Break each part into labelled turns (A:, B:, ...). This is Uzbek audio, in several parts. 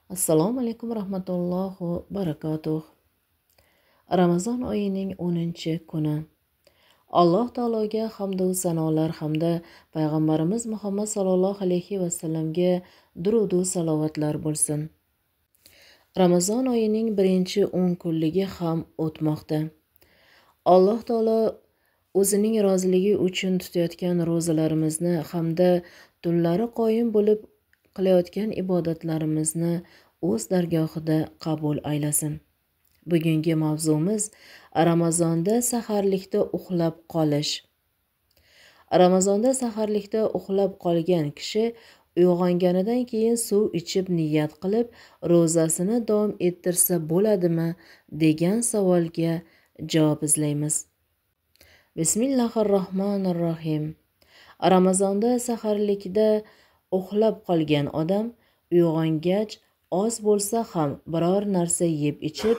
A: Assalomu alaykum rahmatullohi va barakatuh. Ramazon oyining 10-kuni. Alloh taologa hamd va sanolar hamda payg'ambarimiz Muhammad sallallohu alayhi va sallamga durud va salovatlar bo'lsin. Ramazon oyining 10 kunligi ham o'tmoqda. Alloh taolo o'zining roziligi uchun tutayotgan ro'zalarimizni hamda tunlari qoyim bo'lib qilayotgan ibodatlarimizni o'z dargohida qabul aylasin. Bugungi mavzumiz Ramazonda saharlikda uxlab qolish. Ramazonda saharlikda uxlab qolgan kishi uyg'onganidan keyin suv ichib niyat qilib ro'zasini davom ettirsa bo'ladimi degan savolga javob izlaymiz. Bismillahirrohmanirrohim. Ramazonda saharlikda uxlab qolgan odam uyg'ongach oz bo'lsa ham biror narsa yeb ichib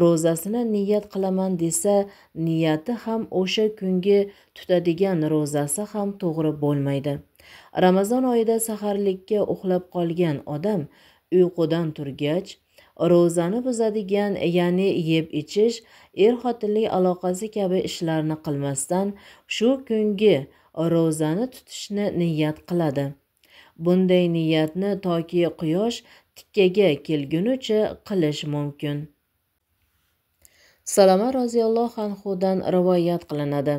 A: ro'zasini niyat qilaman desa, niyati ham o'sha kungi tutadigan ro'zasi ham to'g'ri bo'lmaydi. Ramazon oyida saharlikka uxlab qolgan odam uyqudan turgach ro'zani buzadigan, ya'ni yeb ichish, er-xotinlik aloqasi kabi ishlarni qilmasdan shu kungi ro'zani tutishni niyat qiladi. Bunday niyatni toki quyosh tikkaga kelgunicha qilish mumkin. Salama roziyallohu anhudan rivoyat qilinadi.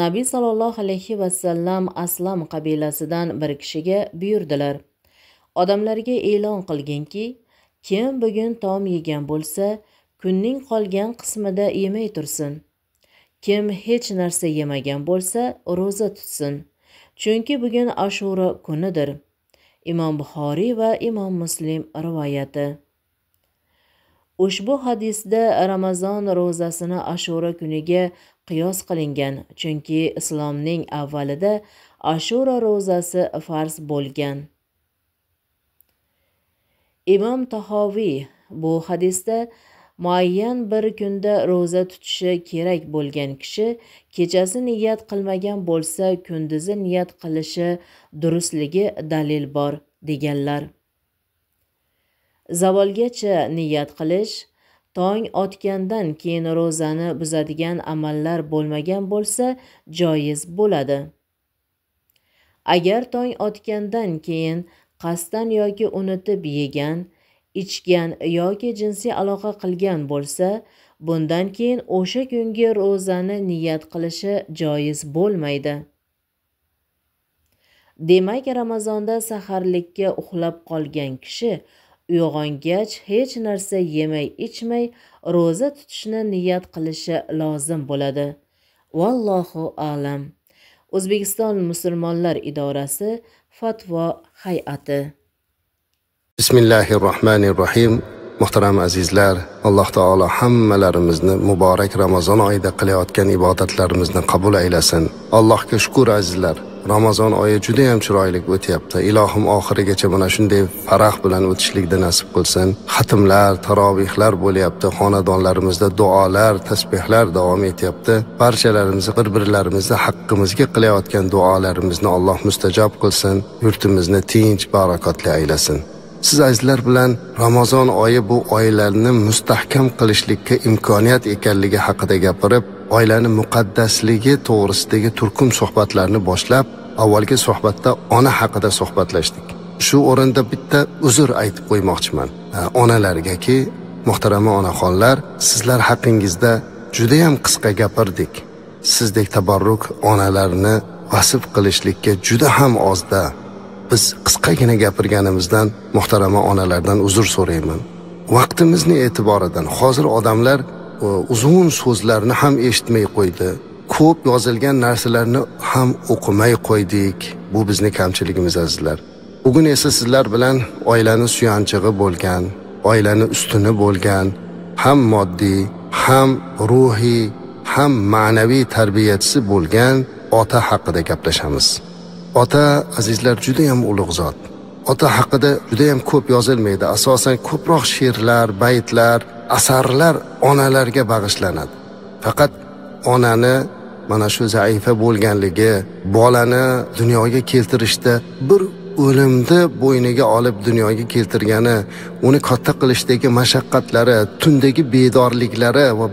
A: Nabiy sallallohu alayhi va sallam Aslam qabilasidan bir kishiga buyurdilar: odamlarga e'lon qilginki, kim bugun taom yegan bo'lsa, kunning qolgan qismida yemay tursin. Kim hech narsa yemagan bo'lsa, ro'za tutsin. Chunki bugun Ashura kunidir. Imom Buxoriy va Imom Muslim rivoyati. Ushbu hadisda Ramazon ro'zasini Ashura kuniga qiyos qilingan, chunki islomning avvalida Ashura ro'zasi farz bo'lgan. Imom Tahoviy bu hadisda muayyan bir kunda ro'za tutishi kerak bo'lgan kishi kechasi niyat qilmagan bo'lsa, kunduzi niyat qilishi durustligi dalil bor deganlar. Zavolgacha niyat qilish, tong otgandan keyin ro'zani buzadigan amallar bo'lmagan bo'lsa, joiz bo'ladi. Agar tong otgandan keyin qasddan yoki unutib yegan, ichgan yoki jinsiy aloqa qilgan bo'lsa, bundan keyin o'sha kungi ro'zani niyat qilishi joiz bo'lmaydi. Demak, Ramazonda saharlikka uxlab qolgan kishi uyg'ongach hech narsa yemay ichmay ro'za tutishni niyat qilishi lozim bo'ladi. Vallohu a'lam. O'zbekiston musulmonlar idorasi fatvo hay'ati.
B: Bismillahirrohmanirrohim. Muhtaram azizlar, Alloh taolo hammalarimizni muborak Ramazon oyida qilayotgan ibodatlarimizni qabul aylasin. Allohga shukr azizlar. Ramazon oyi juda ham chiroyli o'tyapti. Ilohim oxirigacha mana shunday farah bilan o'tishlikni nasib qilsin. Xatmlar, tarovihlar bo'lyapti, xonadonlarimizda duolar, tasbihlar davom etyapti. Barchalarimizni bir-birlarimizga haqqimizga qilayotgan duolarimizni Alloh mustajob qilsin, yurtimizni tinch, barakotli aylasin. Siz azizlar bilan Ramazon oyi bu oilalarni mustahkam qilishlikka imkoniyat ekanligi haqida gapirib, oilani muqaddasligi to'g'risidagi turkum suhbatlarni boshlab, avvalgi suhbatda ona haqida suhbatlashdik. Shu o'rinda bitta uzr aytib qo'ymoqchiman onalargaki, muhtarama onaxonlar, sizlar haqingizda juda ham qisqa gapirdik. Sizdek tabarruk onalarni vasf qilishlikka juda ham ozda. Biz qisqagina gapirganimizdan muhtarama onalardan uzr so'rayman. Vaqtimizni e'tiboridan hozir odamlar uzun so'zlarni ham eshitmay qo'ydi. Ko'p yozilgan narsalarni ham o'qimay qo'ydik. Bu bizning kamchiligimiz azizlar. Bugun esa sizlar bilan oilani suyanchig'i bo'lgan, oilani ustuni bo'lgan, ham moddiy, ham ruhiy, ham ma'naviy tarbiyachisi bo'lgan ota haqida gaplashamiz. Ota azizlar juda ham ulug' zot. Ota haqida juda ham ko'p yozilmaydi. Asosan ko'proq she'rlar, baytlar, asarlar onalarga bag'ishlanadi. Faqat onani mana shu zaifa bo'lganligi, bolani dunyoga keltirishda bir o'limni bo'yniga olib dunyoga keltirgani, uni katta qilishdagi mashaqqatlari, tundagi bedorliklari va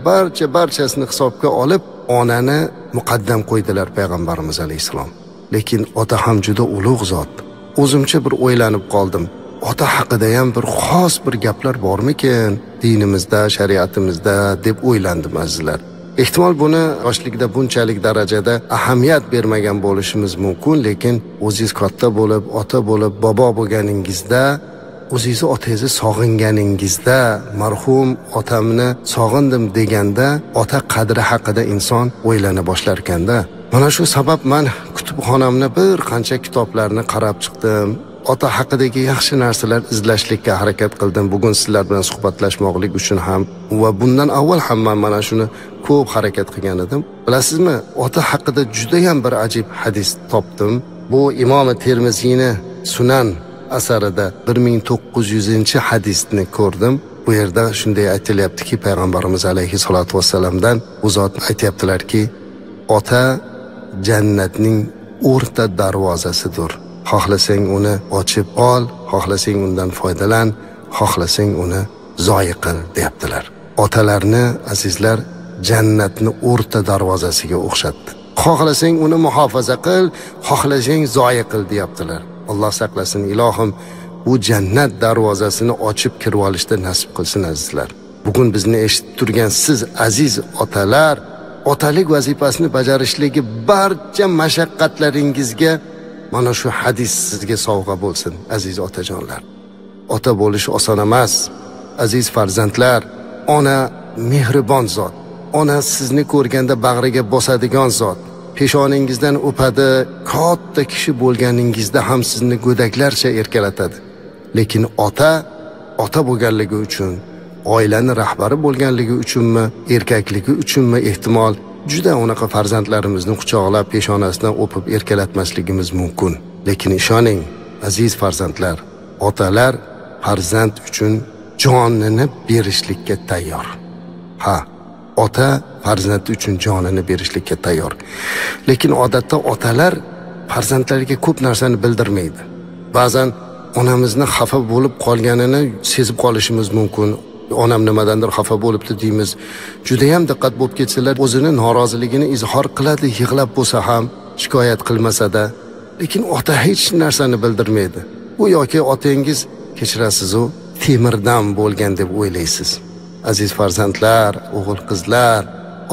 B: barchasini hisobga olib onani muqaddam qo'ydilar payg'ambarimiz alayhisalom. Lekin ota ham juda ulug' zot. O'zimcha bir o'ylanib qoldim. Ota haqida ham bir xos bir gaplar bormikin dinimizda, shariatimizda deb o'ylandim azizlar. Ehtimol buni yoshlikda bunchalik darajada ahamiyat bermagan bo'lishimiz mumkin, lekin o'zingiz katta bo'lib, ota bo'lib, bobo bo'lganingizda, o'zingizni otangizni sog'inganingizda, marhum otamni sog'indim deganda, ota qadri haqida inson o'ylana boshlar ekanda. Mana shu sabab men kutubxonamni bir qancha kitoblarni qarab chiqdim. Ota haqidagi yaxshi narsalar izlashlikka harakat qildim. Bugun sizlar bilan suhbatlashmoqlik uchun ham va bundan avval ham men mana shuni ko'p harakat qilgan edim. Bilasizmi, ota haqida juda ham bir ajib hadis topdim. Bu Imom Termiziyni Sunan asarida 1900-hadisni ko'rdim. Bu yerda shunday aytilyaptiki, payg'ambarimiz alayhisolatu vassalamdan u zot aytayaptilarki, ota jannatning o'rta darvozasidir. Xohlasang uni ochib ol, xohlasang undan foydalan, xohlasang uni zoyi qil deyaptilar. Otalarni azizlar jannatni o'rta darvozasiga o'xshatdi. Xohlasang uni muhofaza qil, xohlasang zoyi qil deyaptilar. Alloh saqlasin, ilohim bu jannat darvozasini ochib kirib olishda nasib qilsin azizlar. Bugun bizni eshitib turgan siz aziz otalar, otalik vazifasini bajarishligi barcha mashaqqatlaringizga mana shu hadis sizga sovg'a bo'lsin aziz otajonlar. Ota bo'lish oson emas. Aziz farzandlar, ona mehribon zot. Ona sizni ko'rganda bag'riga bosadigan zot. Peshoningizdan o'padi, katta kishi bo'lganingizda ham sizni go'daklarcha erkalatadi. Lekin ota bo'lganligi uchun, oilani rahbari bo'lganligi uchunmi, erkakligi uchunmi ehtimol juda unaqa farzandlarimizni quchoqlab peshonasidan o'pib erkalatmasligimiz mumkin. Lekin ishoning, aziz farzandlar, otalar farzand uchun jonini berishlikka tayyor. Ota farzandi uchun jonini berishlikka tayyor. Lekin odatda otalar farzandlariga ko'p narsani bildirmaydi. Ba'zan onamizni xafa bo'lib qolganini sezib qolishimiz mumkin. Onam nimadandir xafa bo'libdi deymiz. Juda ham diqqat bo'lib ketsalar, o'zini noroziligini izhor qiladi, yig'lab bo'lsa ham, shikoyat qilmasa-da. Lekin ota hech narsani bildirmaydi. Bu yoki otangiz, kechirasiz-u, temirdan bo'lgan deb o'ylaysiz. Aziz farzandlar, o'g'il qizlar,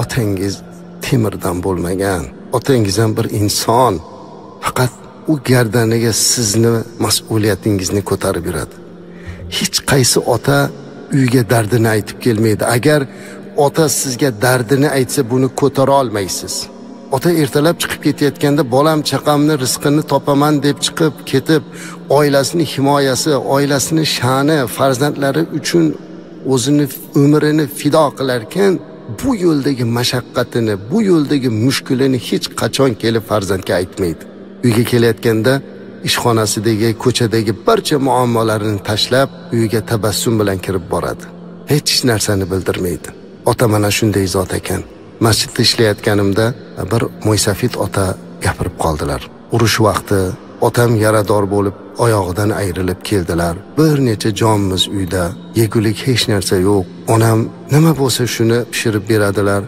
B: otangiz temirdan bo'lmagan. Otangiz ham bir inson. Faqat u gardaniga sizni mas'uliyatingizni ko'tarib yuradi. Hech qaysi ota uyga dardini aytib kelmaydi. Agar ota sizga dardini aytsa, buni ko'tara olmaysiz. Ota ertalab chiqib ketayotganda bolam chaqamni rizqini topaman deb chiqib ketib, oilasini himoyasi, oilasini sha'ni, farzandlari uchun o'zini umrini fido qilarkan, bu yo'ldagi mashaqqatini, bu yo'ldagi mushkulini hech qachon kelib farzandga aytmaydi. Uyga kelayotganda ishxonasidagi, ko'chadagi barcha muammolarini tashlab, uyiga tabassum bilan kirib boradi. Hech narsani bildirmaydi. Ota mana shunday zot ekan. Masjidda ishlayotganimda bir mo'ysafid ota gapirib qoldilar. Urush vaqti otam yarador bo'lib, oyog'idan ayrilib keldilar. Bir necha jonimiz uyda, yegulik hech narsa yo'q. Onam nima bo'lsa shuni pishirib beradilar.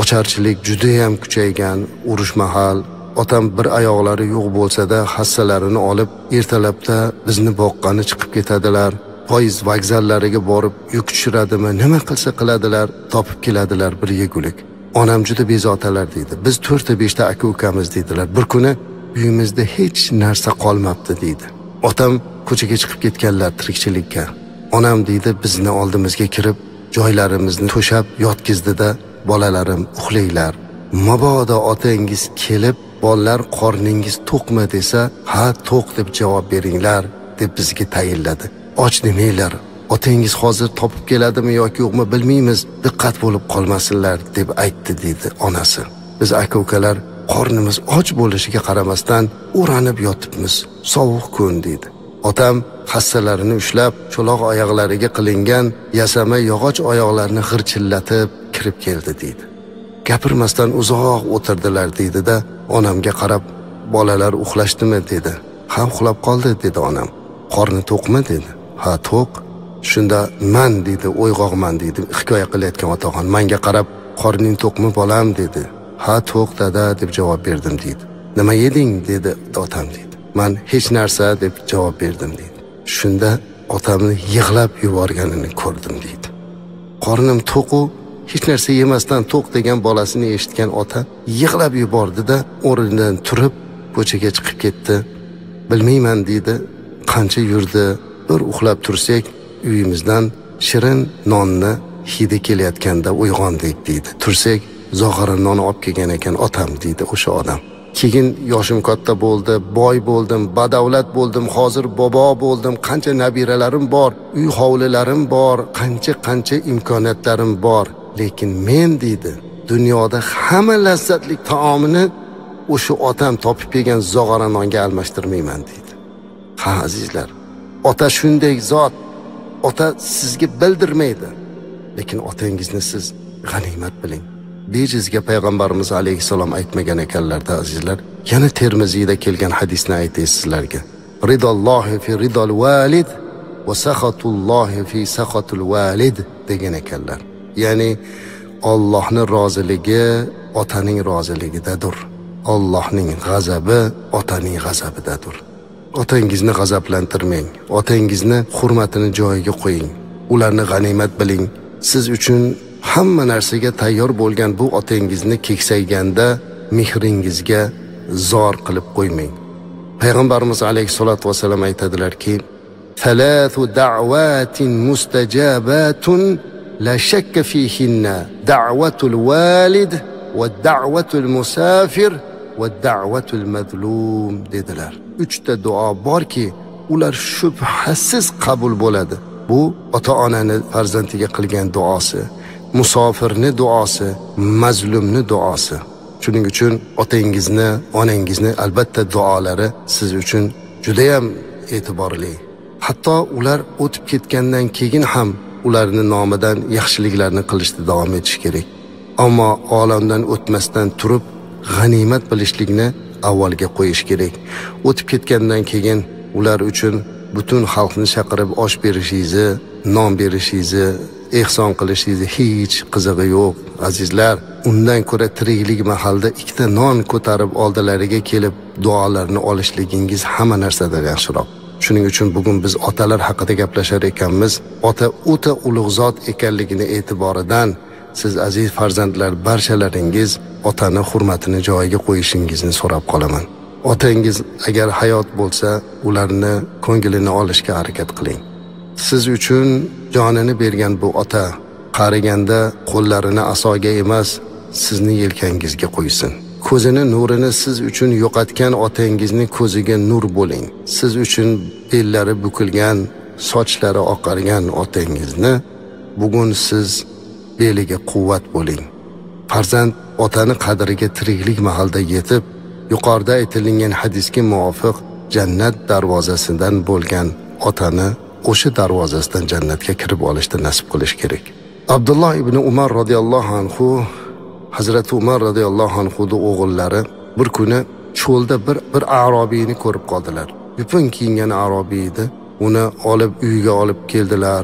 B: Ocharchilik juda ham kuchaygan, urush mahal. Otam bir oyoqlari yo'q bo'lsa-da, hassalarini olib, ertalabda bizni boqqani chiqib ketadilar. Poyezd vokzallariga borib yuk tushiradimi, nima qilsa qiladilar, topib keladilar bir yegulik. Onam juda bezotalar deydi. Biz 4-5 ta aka-ukamiz deydilar. Bir kuni uyimizda hech narsa qolmabdi deydi. Otam ko'chaga chiqib ketganlar tirikchilikka. Onam deydi, bizni oldimizga kirib, joylarimizni to'shab yotqizdi-da, bolalarim uxlanglar. Mabodo otangiz kelib, bolalar qorningiz to'qmi desa, ha to'q deb javob beringlar deb bizga tayinladi. Och demanglar. Otangiz hozir topib keladimi yoki yo'qmi bilmaymiz. Diqqat bo'lib qolmasinlar deb aytdi dedi onasi. Biz aka-ukalar qornimiz och bo'lishiga qaramasdan o'ranib yotibmiz. Sovuq kun dedi. Otam hassalarini ushlab, cho'loq oyoqlariga qilingan yasama yog'och oyoqlarini g'irchillatib kirib keldi dedi. Gapirmasdan uzoq o'tirdilar dedi-da, onamga qarab, bolalar uxlashdimi dedi. Ha, uxlab qoldi dedi onam. Qorni to'qmi dedi. Ha, to'q. Shunda man dedi, uyg'oqman dedi. Hikoya qilayotgan otaxon menga qarab, qorning to'qmi bolam dedi. Ha, to'q dada deb javob berdim dedi. Nima yeding dedi otam dedi. Men hech narsa deb javob berdim dedi. Shunda otamni yig'lab yuborganini ko'rdim dedi. Qornim to'q-u, hech narsa yemasdan to'q degan bolasini eshitgan ota yig'lab yubordi-da, o'rnidan turib ko'chaga chiqib ketdi. Bilmayman dedi, qancha yurdi, bir uxlab tursak, uyimizdan shirin nonni hidi kelayotganda uyg'ondik deydi. Tursak, zog'ora non olib kelgan ekan otam deydi o'sha odam. Keyin yoshim katta bo'ldi, boy bo'ldim, badavlat bo'ldim, hozir bobo bo'ldim, qancha nabiralarim bor, uy hovlilarim bor, qancha imkoniyatlarim bor. Lekin men deydi, dunyoda hamma lazzatli taomini o'sha otam topib kelgan zog'ora nonga almashtirmayman deydi. Ha azizlar, ota shunday zot, ota sizga bildirmaydi. Lekin otangizni siz g'animat biling. Bejizga payg'ambarimiz alayhisalom aytmagan ekanlarda azizlar. Yana Termiziyda kelgan hadisni aytay sizlarga. Ridollohi fi ridol valid va saxatullohi fi saxatul valid degan ekanlar. Ya'ni Allohning roziligi otaning roziligidadir. Allohning g'azabi otaning g'azabidadir. Otangizni g'azablantirmang. Otangizni hurmatini joyiga qo'ying. Ularni g'animat biling. Siz uchun hamma narsaga tayyor bo'lgan bu otangizni keksayganda mehringizga zor qilib qo'ymang. Payg'ambarimiz alayhisolatu vasallam aytadilarki: "Thalathu da'watin mustajabatun la shakka fihinna da'watul walid va da'watul musafir va da'watul mazlum" dedilar. 3 ta duo borki, ular shubhasiz qabul bo'ladi. Bu ota-onani farzandiga qilgan duosi, musofirni duosi, mazlumni duosi. Shuning uchun otangizni, onangizni albatta duolari siz uchun juda ham e'tiborli. Hatto ular o'tib ketgandan keyin ham ularning nomidan yaxshiliklarni qilishda davom etish kerak. Ammo olamdan o'tmasdan turib g'animat bilishlikni avvalga qo'yish kerak. O'tib ketgandan keyin ular uchun butun xalqni chaqirib osh berishingizni, non berishingizni, ehson qilishingizni hech qizig'i yo'q. Azizlar, undan ko'ra tiriklik mahalda 2 ta non ko'tarib oldilariga kelib duolarni olishligingiz hamma narsadan yaxshiroq. Shuning uchun bugun biz otalar haqida gaplashar ekanmiz. Ota o'ta ulug' zot ekanligini e'tiboridan siz aziz farzandlar barchalaringiz otani hurmatini joyiga qo'yishingizni so'rab qolaman. Otangiz agar hayot bo'lsa, ularni ko'nglini olishga harakat qiling. Siz uchun jonini bergan bu ota qariganda qo'llarini asoga emas, sizni yelkangizga qo'ysin. Ko'zini nurini siz uchun yo'qotgan otangizni ko'ziga nur bo'ling. Siz uchun bellari bukilgan, sochlari oqargan otangizni bugun siz beliga quvvat bo'ling. Farzand otani qadriga tiriklik mahalda yetib, yuqorida aytilgan hadisga muvofiq jannat darvozasidan bo'lgan otani o'sha darvozasidan jannatga kirib olishni nasib qilish kerak. Abdulloh ibn Umar radhiyallohu anhu, Hazrati Umar radhiyallohu anhuning o'g'illari bir kuni cho'lda bir arobiyni ko'rib qoldilar. Yupun kiyingan arobiy edi. Uni olib uyga olib keldilar,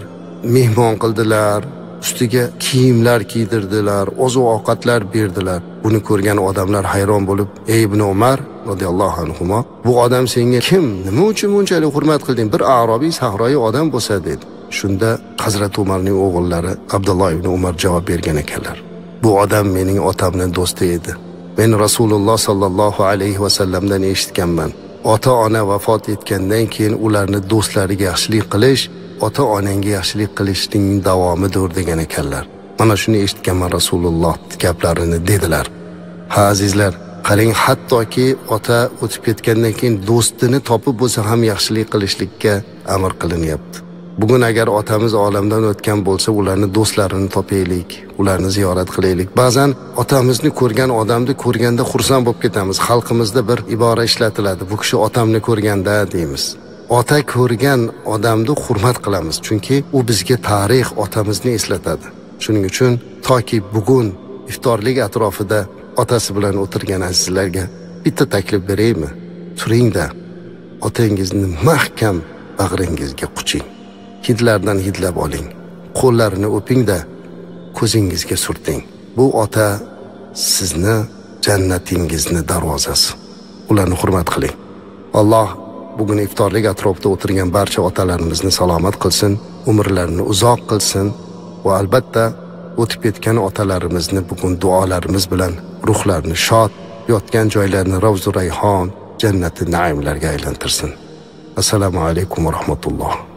B: mehmon qildilar, ustiga kiyimlar kiydirdilar, oziq-ovqatlar berdilar. Buni ko'rgan odamlar hayron bo'lib, "Ey ibn Umar radhiyallohu anhu, bu odam senga kim? Nima uchun bunchalik hurmat qilding? Bir arobiy sahroyi odam bo'lsa" dedi. Shunda Hazrat Umarning o'g'illari Abdulloh ibn Umar javob bergan ekanlar: "Bu odam mening otamning do'sti edi. Men Rasululloh sallallohu alayhi va sallamdan eshitganman. Ota-ona vafot etgandan keyin ularni do'stlariga yaxshilik qilish ota-onangga yaxshilik qilishning davomidir" degan ekanlar. Mana shuni eshitganman Rasululloh gaplarini dedilar. Ha azizlar, qarang, hattoki ota o'tib ketgandan keyin do'stini topib bo'lsa ham yaxshilik qilishlikka amr qilinyapti. Bugun agar otamiz olamdan o'tgan bo'lsa, ularni do'stlarini topaylik, ularni ziyorat qilaylik. Ba'zan otamizni ko'rgan odamni ko'rganda xursand bo'lib ketamiz. Xalqimizda bir ibora ishlatiladi: "Bu kishi otamni ko'rganda" deymiz. Ota ko'rgan odamni hurmat qilamiz, chunki u bizga tarix, otamizni eslatadi. Shuning uchun toki bugun iftorlik atrofida otasi bilan o'tirgan azizlarga bitta taklif beraymi? Turingda, otangizni mahkam bag'ringizga quching. Hidlardan hidlab oling. Qo'llarini o'ping-da ko'zingizga surting. Bu ota sizni jannatingizni darvozasi. Ularni hurmat qiling. Alloh bugun iftorlik atrofida o'tirgan barcha otalarimizni salomat qilsin, umrlarini uzoq qilsin va albatta o'tib ketgan otalarimizni bugun duolarimiz bilan ruhlarini shod, yotgan joylarini ravzu rayhon, jannati naimlarga aylantirsin. Assalomu alaykum va rahmatulloh.